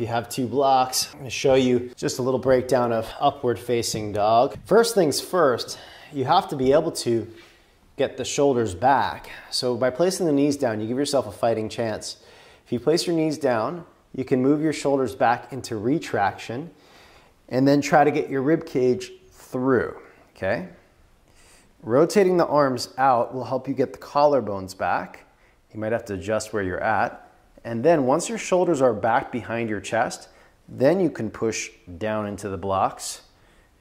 If you have 2 blocks, I'm gonna show you just a little breakdown of upward facing dog. First things first, you have to be able to get the shoulders back. So by placing the knees down, you give yourself a fighting chance. If you place your knees down, you can move your shoulders back into retraction and then try to get your rib cage through, okay? Rotating the arms out will help you get the collarbones back. You might have to adjust where you're at. And then once your shoulders are back behind your chest, then you can push down into the blocks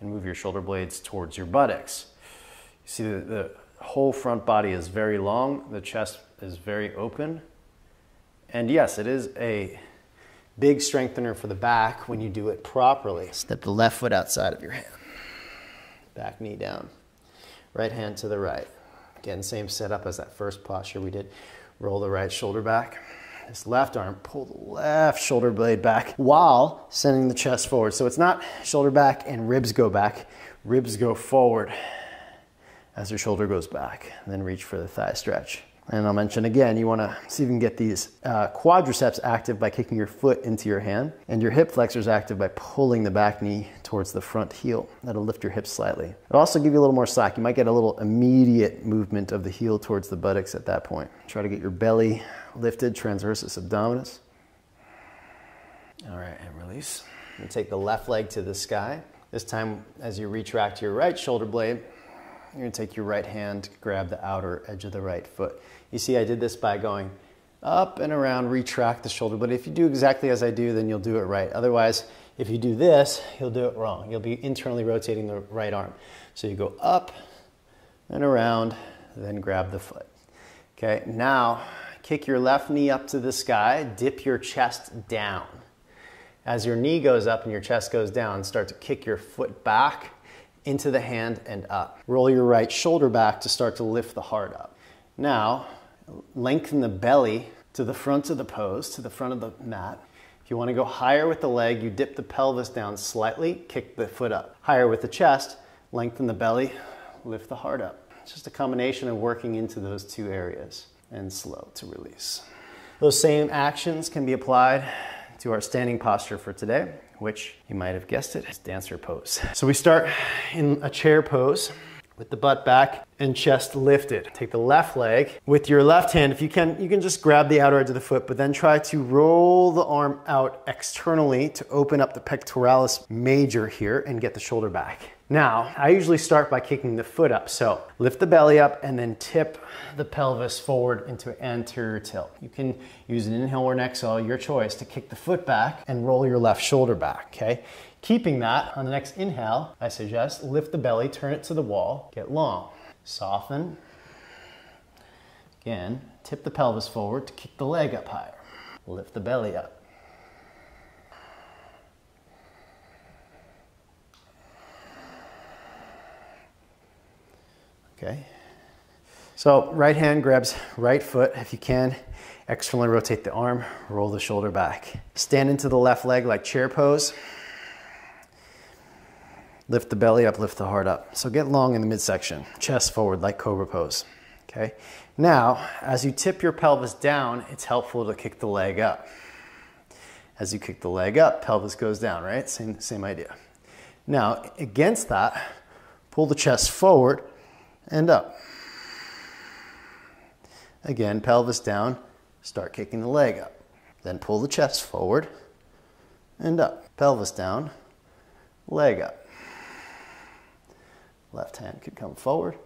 and move your shoulder blades towards your buttocks. You see the whole front body is very long, the chest is very open. And yes, it is a big strengthener for the back when you do it properly. Step the left foot outside of your hand. Back knee down. Right hand to the right. Again, same setup as that first posture we did. Roll the right shoulder back. This left arm, pull the left shoulder blade back while sending the chest forward. So it's not shoulder back and ribs go back. Ribs go forward as your shoulder goes back. And then reach for the thigh stretch. And I'll mention again, you want to see if you can get these quadriceps active by kicking your foot into your hand, and your hip flexors active by pulling the back knee towards the front heel. That'll lift your hips slightly. It'll also give you a little more slack. You might get a little immediate movement of the heel towards the buttocks at that point. Try to get your belly lifted, transversus abdominis. All right, and release. And take the left leg to the sky. This time, as you retract your right shoulder blade, you're gonna take your right hand, grab the outer edge of the right foot. You see, I did this by going up and around, retract the shoulder. But if you do exactly as I do, then you'll do it right. Otherwise, if you do this, you'll do it wrong. You'll be internally rotating the right arm. So you go up and around, then grab the foot. Okay, now kick your left knee up to the sky, dip your chest down. As your knee goes up and your chest goes down, start to kick your foot back into the hand and up. Roll your right shoulder back to start to lift the heart up. Now, lengthen the belly to the front of the pose, to the front of the mat. If you want to go higher with the leg, you dip the pelvis down slightly, kick the foot up. Higher with the chest, lengthen the belly, lift the heart up. It's just a combination of working into those 2 areas. And slow to release. Those same actions can be applied to our standing posture for today, which you might have guessed it, is dancer pose. So we start in a chair pose with the butt back and chest lifted. Take the left leg with your left hand. If you can just grab the outer edge of the foot, but then try to roll the arm out externally to open up the pectoralis major here and get the shoulder back. Now, I usually start by kicking the foot up. So lift the belly up and then tip the pelvis forward into anterior tilt. You can use an inhale or an exhale, your choice, to kick the foot back and roll your left shoulder back, okay? Keeping that, on the next inhale, I suggest lift the belly, turn it to the wall, get long. Soften. Again, tip the pelvis forward to kick the leg up higher. Lift the belly up. Okay. So right hand grabs right foot. If you can, externally rotate the arm, roll the shoulder back. Stand into the left leg like chair pose. Lift the belly up, lift the heart up. So get long in the midsection, chest forward like cobra pose. Okay. Now, as you tip your pelvis down, it's helpful to kick the leg up. As you kick the leg up, pelvis goes down, right? Same idea. Now, against that, pull the chest forward and up. Again, pelvis down, start kicking the leg up. Then pull the chest forward and up. Pelvis down, leg up. Left hand could come forward